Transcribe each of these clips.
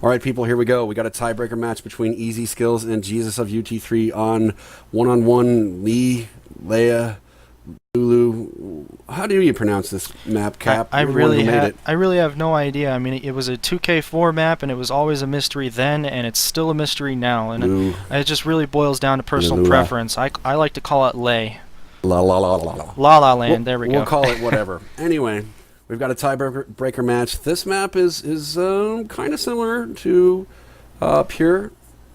All right, people, here we go. We got a tiebreaker match between ezskillz and JesusOfUT3 on one-on-one Lea, Lulu. How do you pronounce this map, Cap? I really have no idea. I mean, it was a 2K4 map, and it was always a mystery then, and it's still a mystery now. And it just really boils down to personal preference. I like to call it Lay. La la la la la. La La Land. There we go. We'll call it whatever. Anyway, we've got a tiebreaker match. This map is kind of similar to Pure,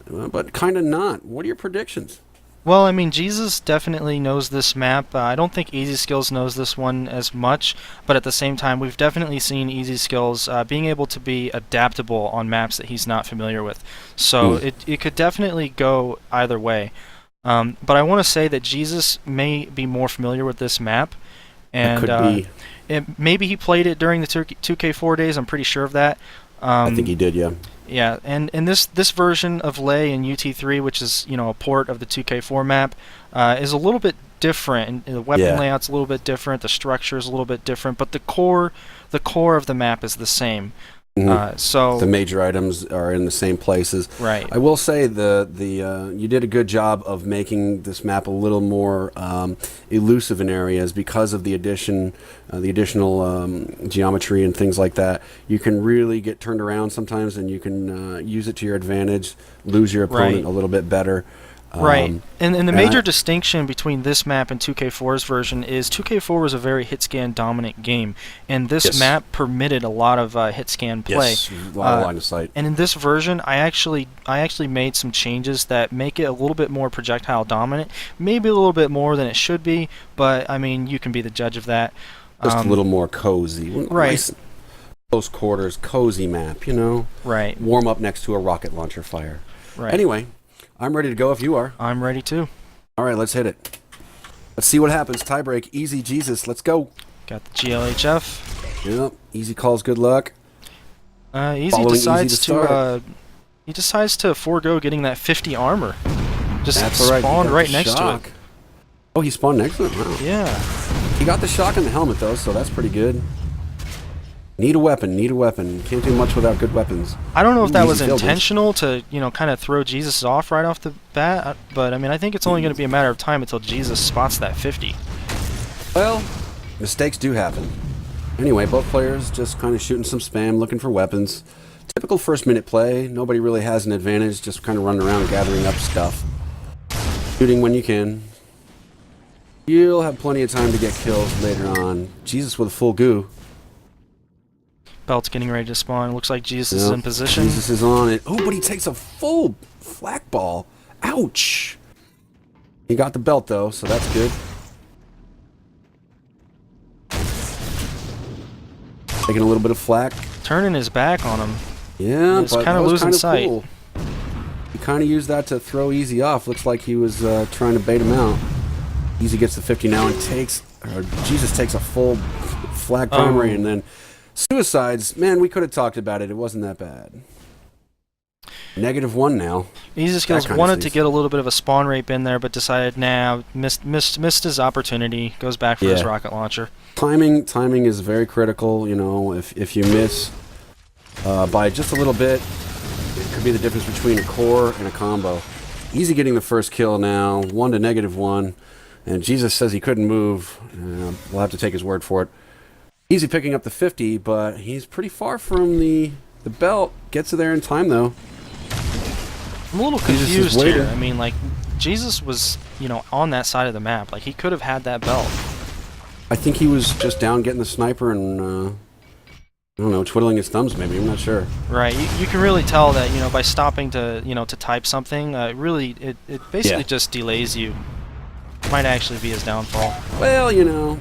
but kind of not. What are your predictions? Well, I mean, Jesus definitely knows this map. I don't think ezskillz knows this one as much, but at the same time, we've definitely seen ezskillz being able to be adaptable on maps that he's not familiar with. So it could definitely go either way. But I want to say that Jesus may be more familiar with this map, and maybe he played it during the 2K4 days. I'm pretty sure of that. I think he did, yeah. Yeah, and this version of Lea in UT3, which is a port of the 2K4 map, is a little bit different. And the weapon layout's a little bit different. The structure is a little bit different, but the core of the map is the same. So the major items are in the same places. Right. I will say you did a good job of making this map a little more elusive in areas because of the additional geometry and things like that. You can really get turned around sometimes, and you can use it to your advantage, lose your opponent a little bit better. Right, and the major distinction between this map and 2K4's version is 2K4 was a very hit-scan dominant game, and this map permitted a lot of hit-scan play. Yes, a lot of line of sight. And in this version, I actually made some changes that make it a little bit more projectile dominant, maybe a little bit more than it should be, but I mean, you can be the judge of that. Just a little more cozy. Right. Nice, close quarters, cozy map, Right. Warm up next to a rocket launcher fire. Right. Anyway, I'm ready to go if you are. I'm ready too. All right, let's hit it. Let's see what happens. Tiebreak, easy Jesus. Let's go. Got the GLHF. Yep. Easy calls. Good luck. Easy decides he decides to forego getting that 50 armor. Just spawned right next to it. Oh, he spawned next to it. Wow. Yeah. He got the shock in the helmet though, so that's pretty good. Need a weapon. Need a weapon. Can't do much without good weapons. I don't know if that was intentional to, kind of throw Jesus off right off the bat, but I mean, I think it's only going to be a matter of time until Jesus spots that 50. Well, mistakes do happen. Anyway, both players just kind of shooting some spam, looking for weapons. Typical first-minute play. Nobody really has an advantage, just kind of running around gathering up stuff. Shooting when you can. You'll have plenty of time to get kills later on. Jesus with a full goo. Belt's getting ready to spawn. Looks like Jesus is in position. Jesus is on it. Oh, but he takes a full flak ball. Ouch. He got the belt, though, so that's good. Taking a little bit of flak. Turning his back on him. Yeah, but kind of losing sight. Cool. He kind of used that to throw Easy off. Looks like he was trying to bait him out. Easy gets the 50 now and Jesus takes a full flak primary and then suicides. Man, we could have talked about it. It wasn't that bad. -1 now. ezskillz wanted to get a little bit of a spawn rape in there, but decided, nah, missed his opportunity. Goes back for his rocket launcher. Timing is very critical. If you miss by just a little bit, it could be the difference between a core and a combo. Easy getting the first kill now. 1 to -1, and Jesus says he couldn't move. We'll have to take his word for it. Easy picking up the 50, but he's pretty far from the belt. Gets there in time, though. I'm a little confused here. I mean, like, Jesus was, on that side of the map. Like, he could have had that belt. I think he was just down getting the sniper and, I don't know, twiddling his thumbs maybe. I'm not sure. Right. You can really tell that, by stopping to, to type something, it basically just delays you. Might actually be his downfall. Well,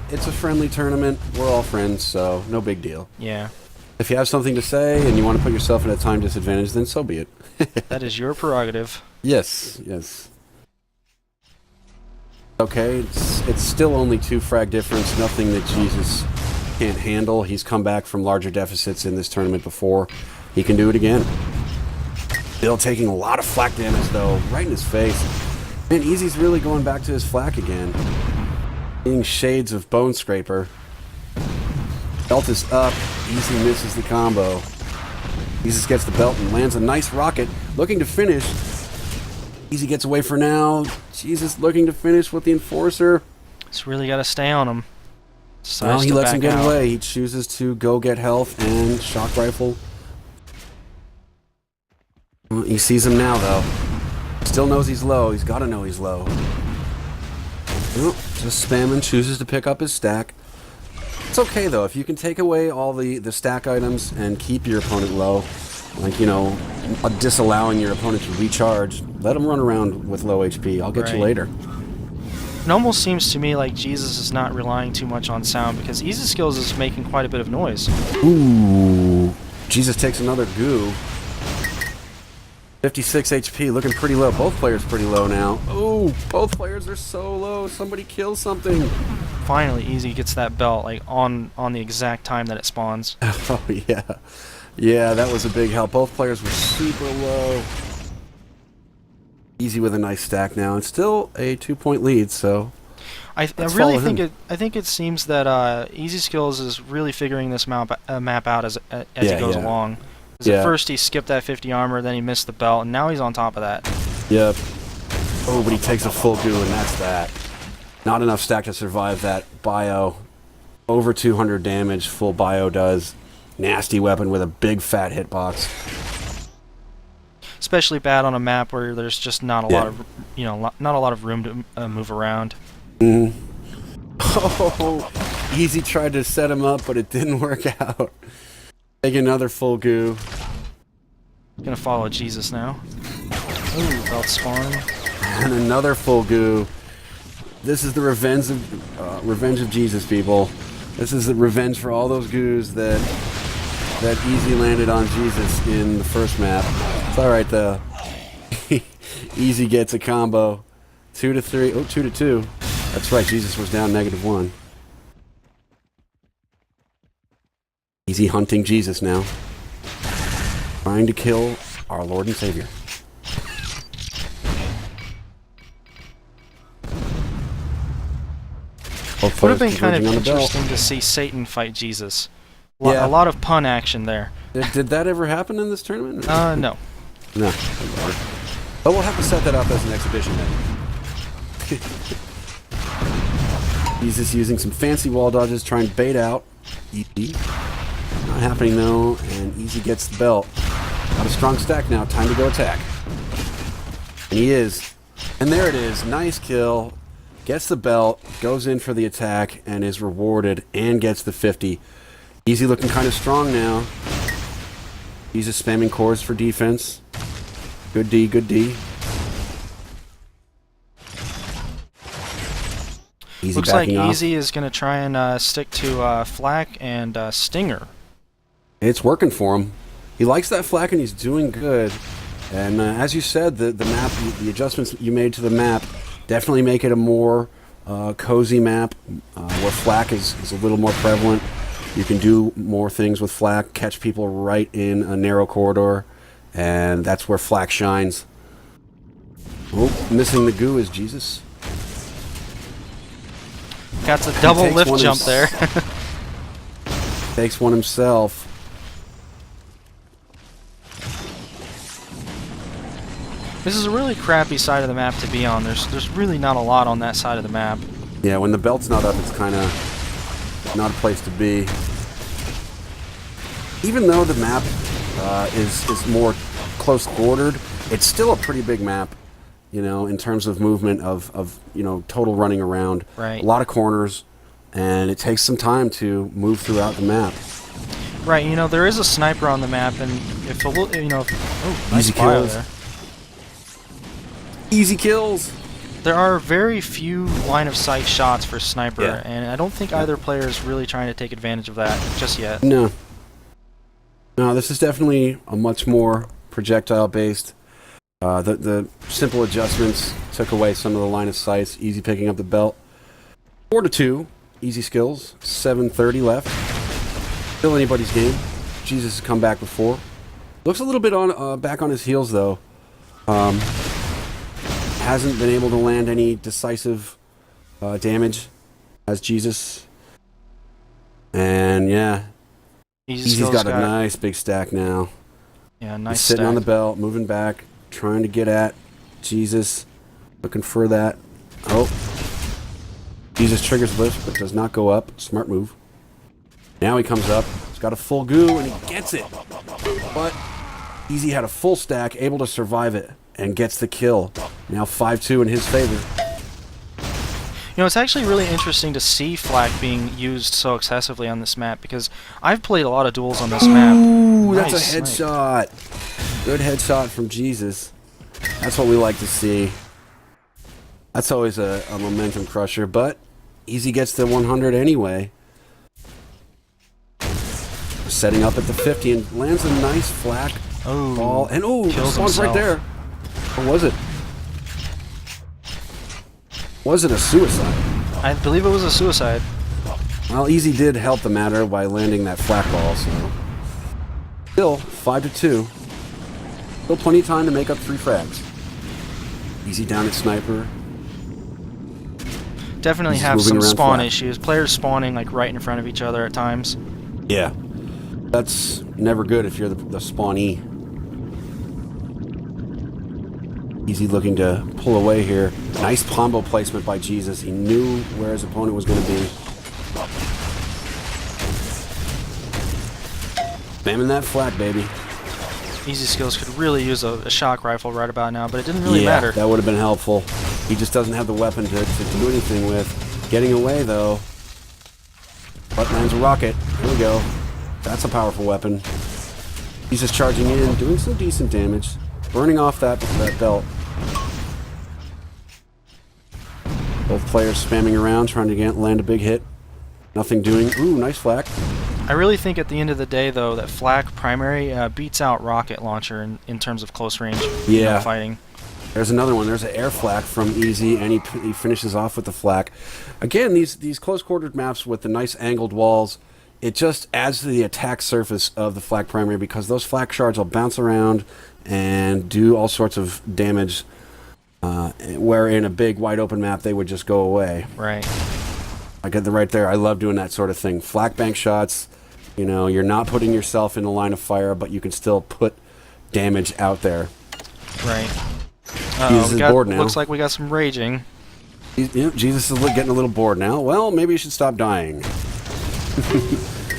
it's a friendly tournament. We're all friends, so no big deal. Yeah. If you have something to say and you want to put yourself at a time disadvantage, then so be it. That is your prerogative. Yes. Okay, it's still only 2 frag difference. Nothing that Jesus can't handle. He's come back from larger deficits in this tournament before. He can do it again. Still taking a lot of flak damage, though, right in his face. Man, Easy's really going back to his flak again. Seeing shades of Bone Scraper. Belt is up. Easy misses the combo. Jesus gets the belt and lands a nice rocket, looking to finish. Easy gets away for now. Jesus looking to finish with the Enforcer. Just really got to stay on him. Well, he lets him get away. He chooses to go get health and shock rifle. Well, he sees him now, though. Still knows he's low. He's got to know he's low. Well, just spamming, chooses to pick up his stack. It's okay, though. If you can take away all the stack items and keep your opponent low, like, you know, disallowing your opponent to recharge, let him run around with low HP. I'll get you later. It almost seems to me like Jesus is not relying too much on sound, because ezskillz is making quite a bit of noise. Ooh. Jesus takes another goo. 56 HP, looking pretty low. Both players pretty low now. Ooh, both players are so low. Somebody kill something. Finally, Easy gets that belt, like, on the exact time that it spawns. Oh, yeah. Yeah, that was a big help. Both players were super low. Easy with a nice stack now. It's still a 2-point lead, so I really think it seems that ezskillz is really figuring this map out as he goes along. Because at first he skipped that 50 armor, then he missed the belt, and now he's on top of that. Yep. Oh, but he takes a full goo, and that's that. Not enough stack to survive that bio. Over 200 damage, full bio does. Nasty weapon with a big fat hitbox. Especially bad on a map where there's just not a lot of, not a lot of room to move around. Oh, Easy tried to set him up, but it didn't work out. Take another full goo. Gonna follow Jesus now. Ooh, belt spawn. And another full goo. This is the revenge of Jesus, people. This is the revenge for all those goos that Easy landed on Jesus in the first map. It's alright though. Easy gets a combo. 2 to 3. Oh, 2 to 2. That's right, Jesus was down -1. Easy hunting Jesus now. Trying to kill our Lord and Savior. Would have been kind of interesting to see Satan fight Jesus. A lot of pun action there. Did that ever happen in this tournament? No. No. But we'll have to set that up as an exhibition then. Jesus using some fancy wall dodges, trying to bait out. Easy. Not happening though, and Easy gets the belt. Got a strong stack now, time to go attack. And he is. And there it is, nice kill. Gets the belt, goes in for the attack, and is rewarded, and gets the 50. Easy looking kind of strong now. He's just spamming cores for defense. Good D, good D. Easy looks like off. Easy is going to try and stick to Flak and Stinger. It's working for him. He likes that Flak and he's doing good. And as you said, the map, the adjustments you made to the map definitely make it a more cozy map where Flak is a little more prevalent. You can do more things with Flak, catch people right in a narrow corridor, and that's where Flak shines. Oh, missing the goo is Jesus. Got a double lift jump there. Takes one himself. This is a really crappy side of the map to be on. There's really not a lot on that side of the map. Yeah, when the belt's not up, it's kind of not a place to be. Even though the map is more close quartered, it's still a pretty big map, you know, in terms of movement of you know, total running around. Right. A lot of corners, and it takes some time to move throughout the map. Right. You know, there is a sniper on the map, and if a little, you know, oh, nice Easy bio kills. there. Easy kills. There are very few line of sight shots for sniper, Yeah. and I don't think either player is really trying to take advantage of that just yet. No. No, this is definitely a much more projectile-based. The simple adjustments took away some of the line of sights. Easy picking up the belt. 4 to 2. ezskillz. 7:30 left. Still anybody's game. Jesus has come back before. Looks a little bit on back on his heels though. Hasn't been able to land any decisive damage as Jesus. And yeah, Easy's got a nice big stack now. Yeah, nice He's sitting on the stack. belt, moving back, trying to get at Jesus. Looking for that. Oh. Jesus triggers lift, but does not go up. Smart move. Now he comes up. He's got a full goo, and he gets it. But Easy had a full stack, able to survive it, and gets the kill. Now 5-2 in his favor. You know, it's actually really interesting to see flak being used so excessively on this map, because I've played a lot of duels on this map. Ooh, that's Nice a headshot. Good headshot from Jesus. That's what we like to see. That's always a momentum crusher, but Easy gets the 100 anyway. Setting up at the 50 and lands a nice flak ball. And spawns right there. Or was it? Was it a suicide? I believe it was a suicide. Well, Easy did help the matter by landing that flak ball, so... Still, 5-2. Still plenty of time to make up 3 frags. Easy down at sniper. Definitely have some spawn issues. Players spawning like right in front of each other at times. Yeah. That's never good if you're the spawnee. Easy looking to pull away here. Nice combo placement by Jesus. He knew where his opponent was going to be. Spamming that flak, baby. ezskillz could really use a shock rifle right about now, but it didn't really matter. That would have been helpful. He just doesn't have the weapon to do anything with. Getting away, though. But lands a rocket. Here we go. That's a powerful weapon. He's just charging in, doing some decent damage. Burning off that belt. Both players spamming around, trying to land a big hit. Nothing doing. Ooh, nice flak. I really think at the end of the day, though, that flak primary beats out rocket launcher in terms of close range fighting. There's another one. There's an air flak from Easy, and he finishes off with the flak. Again, these close-quartered maps with the nice angled walls, it just adds to the attack surface of the flak primary because those flak shards will bounce around and do all sorts of damage, where in a big, wide-open map, they would just go away. Right. I get the right there. I love doing that sort of thing. Flak bank shots, you know, you're not putting yourself in the line of fire, but you can still put damage out there. Right. Jesus is bored now. Looks like we got some raging. Jesus is getting a little bored now. Well, maybe you should stop dying.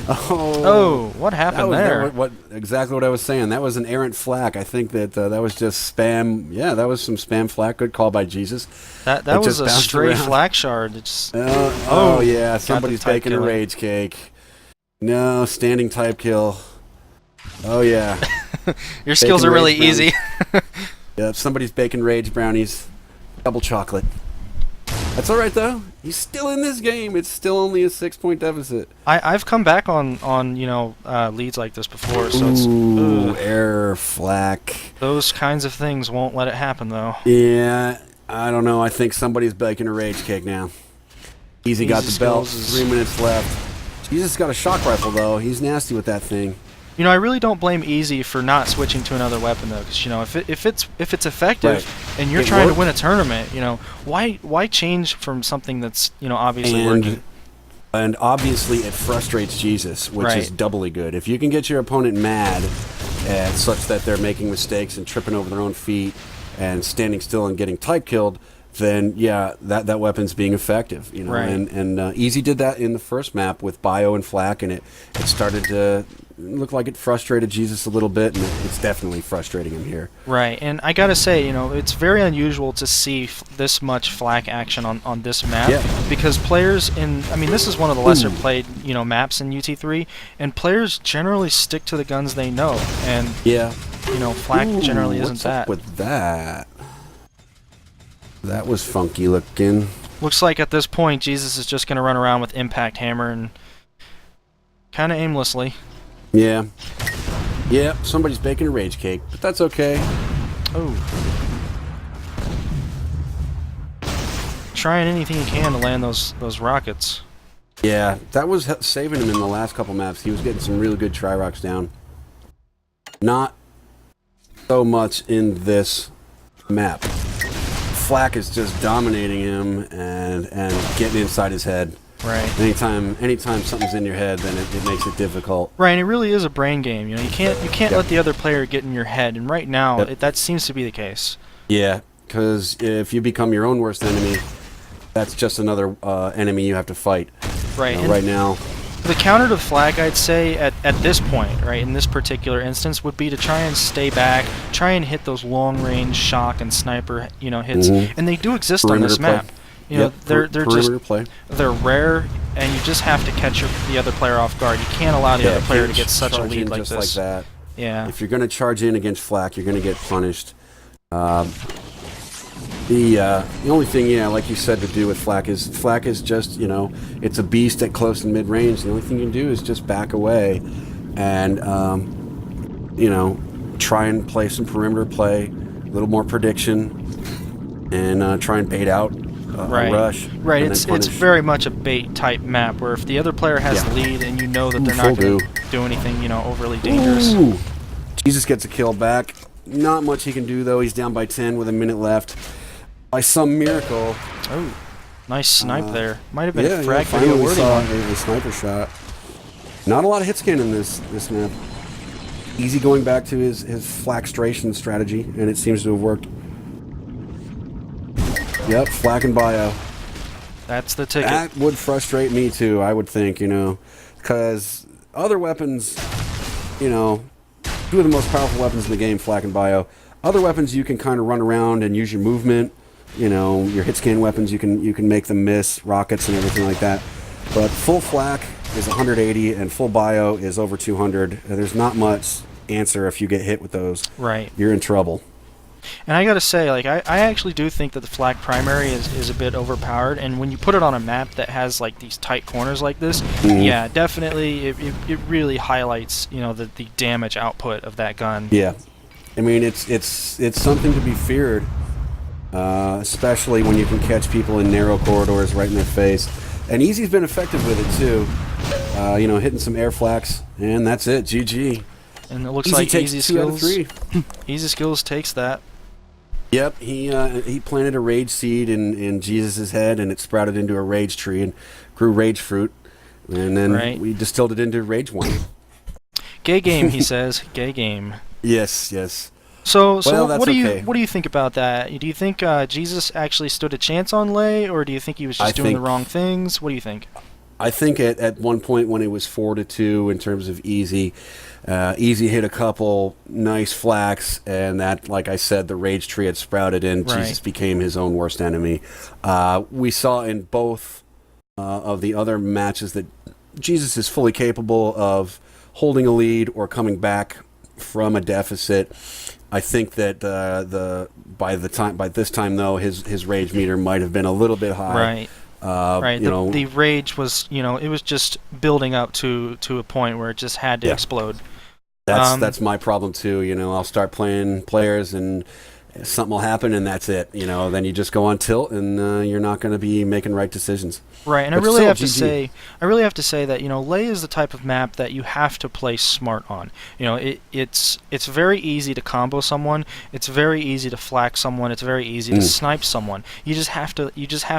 What happened there? Exactly what I was saying. That was an errant flak. I think that that was just spam. Yeah, that was some spam flak. Good call by Jesus. That was a stray flak shard. It's yeah, somebody's baking a rage cake. No, standing type kill. Oh yeah. Your skills are really easy. Yeah, somebody's baking rage brownies. Double chocolate. That's all right though. He's still in this game. It's still only a 6-point deficit. I've come back on leads like this before, so it's air flak. Those kinds of things won't let it happen though. Yeah, I don't know. I think somebody's baking a rage cake now. Easy got the belt. 3 minutes left. Jesus got a shock rifle though. He's nasty with that thing. You know, I really don't blame Easy for not switching to another weapon though, because if it's effective and you're trying to win a tournament, why change from something that's obviously working? And obviously it frustrates Jesus, which is doubly good. If you can get your opponent mad, such that they're making mistakes and tripping over their own feet and standing still and getting type killed, then yeah, that weapon's being effective. And Easy did that in the first map with Bio and Flak, and it started to look like it frustrated Jesus a little bit, and it's definitely frustrating him here. Right, and I gotta say, it's very unusual to see this much flak action on this map, because players this is one of the lesser played maps in UT3, and players generally stick to the guns they know, and flak generally isn't that. What's up with that? That was funky looking. Looks like at this point Jesus is just gonna run around with impact hammer and kind of aimlessly. Yeah. Yeah, somebody's baking a rage cake, but that's okay. Oh. Trying anything he can to land those rockets. Yeah, that was saving him in the last couple maps. He was getting some really good tri-rocks down. Not so much in this map. Flak is just dominating him and getting inside his head. Right. Anytime something's in your head, then it makes it difficult. Right, and it really is a brain game. You know, you can't let the other player get in your head, and right now that seems to be the case. Yeah, because if you become your own worst enemy, that's just another enemy you have to fight. Right. Right now. The counter to Flak, I'd say, at this point, right, in this particular instance, would be to try and stay back, try and hit those long-range shock and sniper, hits, and they do exist Perimeter on this play. map. They're just play. they're rare, and you just have to catch the other player off guard. You can't allow the other player to get such a lead like just this. Like that. Yeah. If you're going to charge in against Flak, you're going to get punished. The only thing, like you said, to do with Flak is just, it's a beast at close and mid-range. The only thing you can do is just back away and, try and play some perimeter play, a little more prediction, and try and bait out a rush. Right, it's very much a bait type map where if the other player has the lead and you know that they're not going to do anything, overly dangerous. Ooh. Jesus gets a kill back. Not much he can do, though. He's down by 10 with a minute left. By some miracle. Oh, nice snipe there. Might have been a frag video video we worthy saw one. a sniper shot. Not a lot of hit scan in this map. Easy going back to his flakstration strategy, and it seems to have worked. Yep, flak and bio. That's the ticket. That would frustrate me too, I would think, because other weapons, two of the most powerful weapons in the game, flak and bio. Other weapons you can kind of run around and use your movement. Your hit scan weapons, you can make them miss, rockets and everything like that. But full flak is 180 and full bio is over 200. There's not much answer if you get hit with those. Right. You're in trouble. And I gotta say, I actually do think that the flak primary is a bit overpowered, and when you put it on a map that has these tight corners like this, yeah, definitely it really highlights the damage output of that gun. Yeah, I mean it's something to be feared, especially when you can catch people in narrow corridors right in their face. And Easy's been effective with it too, hitting some air flaks, and that's it. GG. And it looks Easy like takes Easy 2 out of Skills. 3. Easy Skills takes that. Yep, he planted a rage seed in Jesus' head, and it sprouted into a rage tree and grew rage fruit, and then we distilled it into rage wine. Gay game, he says. Gay game. Yes. So Well, what do okay. you think about that? Do you think Jesus actually stood a chance on Lei, or do you think he was just doing the wrong things? What do you think? I think at one point when it was 4-2 in terms of Easy, Easy hit a couple nice flaks, and that, like I said, the rage tree had sprouted in. Right. Jesus became his own worst enemy. We saw in both of the other matches that Jesus is fully capable of holding a lead or coming back from a deficit. I think that by this time though, his rage meter might have been a little bit high. Right. The rage was, it was just building up to a point where it just had to explode. That's my problem too. I'll start playing players and something will happen and that's it. Then you just go on tilt and you're not going to be making right decisions. Right, and I really have to say that Lei is the type of map that you have to play smart on. It's very easy to combo someone. It's very easy to flak someone. It's very easy to snipe someone. You just have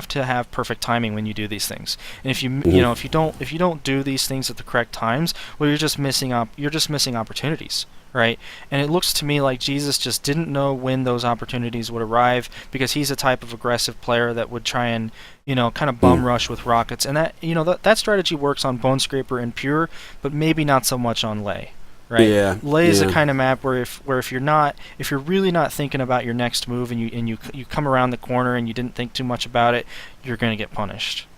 to have perfect timing when you do these things. And if you don't do these things at the correct times, well, you're just missing opportunities. Right, and it looks to me like Jesus just didn't know when those opportunities would arrive, because he's a type of aggressive player that would try and kind of bum rush with rockets, and that that strategy works on Bone Scraper and Pure, but maybe not so much on Lei. Right, yeah, Lei is a kind of map where if you're really not thinking about your next move and you come around the corner and you didn't think too much about it, you're going to get punished.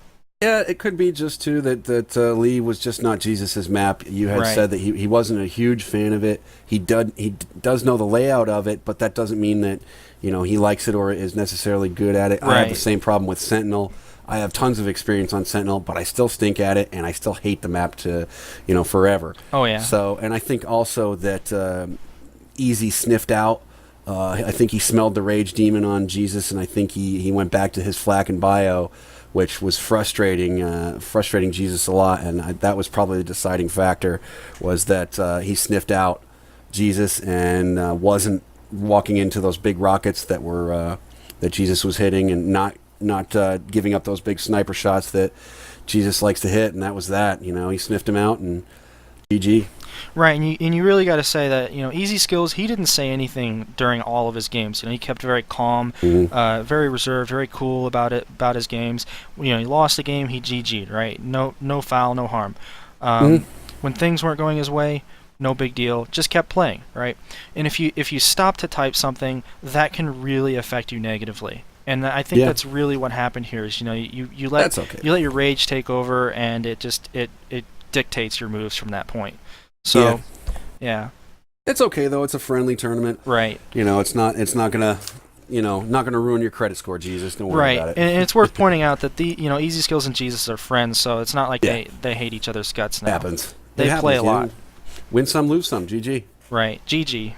Yeah, it could be just too that Lee was just not Jesus' map. You had said that he wasn't a huge fan of it. He does know the layout of it, but that doesn't mean that he likes it or is necessarily good at it. I have the same problem with Sentinel. I have tons of experience on Sentinel, but I still stink at it, and I still hate the map to forever. Oh yeah. So, and I think also that Easy sniffed out. I think he smelled the Rage Demon on Jesus, and I think he went back to his flak and bio, which was frustrating Jesus a lot, and that was probably the deciding factor, was that he sniffed out Jesus and wasn't walking into those big rockets that Jesus was hitting, and not giving up those big sniper shots that Jesus likes to hit, and that was that. You know, he sniffed him out, and GG. Right, and you really got to say that, you know, ezskillz, he didn't say anything during all of his games. You know, he kept very calm, very reserved, very cool about his games. You know, he lost the game, he GG'd, right? No foul, no harm. When things weren't going his way, no big deal, just kept playing, right? And if you stop to type something, that can really affect you negatively. And I think that's really what happened here. Is, you know, you let your rage take over, and it dictates your moves from that point. So, yeah. It's okay though. It's a friendly tournament, right? You know, it's not gonna, not gonna ruin your credit score, Jesus. Don't worry about it. And it's worth pointing out that ezskillz and Jesus are friends, so it's not like they hate each other's guts now. Happens. They play a lot. Win some, lose some. GG. Right. GG.